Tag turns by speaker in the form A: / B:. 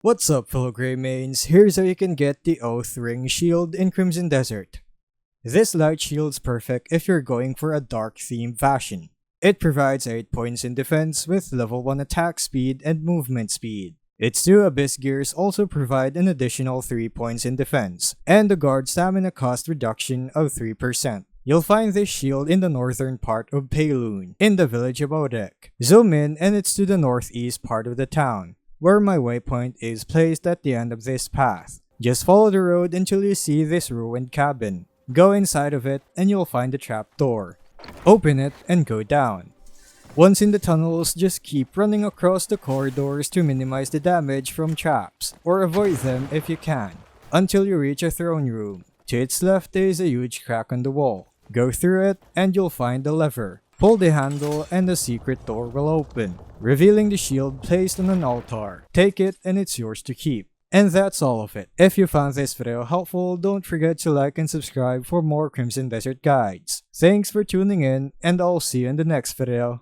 A: What's up, fellow Greymanes? Here's how you can get the Oath Ring Shield in Crimson Desert. This light shield's perfect if you're going for a dark theme fashion. It provides 8 points in defense with level 1 attack speed and movement speed. Its 2 Abyss Gears also provide an additional 3 points in defense, and the guard stamina cost reduction of 3%. You'll find this shield in the northern part of Payloon, in the village of Odek. Zoom in and it's to the northeast part of the town, where my waypoint is placed at the end of this path. Just follow the road until you see this ruined cabin. Go inside of it and you'll find a trap door. Open it and go down. Once in the tunnels, just keep running across the corridors to minimize the damage from traps, or avoid them if you can, until you reach a throne room. To its left is a huge crack on the wall. Go through it and you'll find a lever. Pull the handle and the secret door will open, revealing the shield placed on an altar. Take it and it's yours to keep. And that's all of it. If you found this video helpful, don't forget to like and subscribe for more Crimson Desert guides. Thanks for tuning in, and I'll see you in the next video.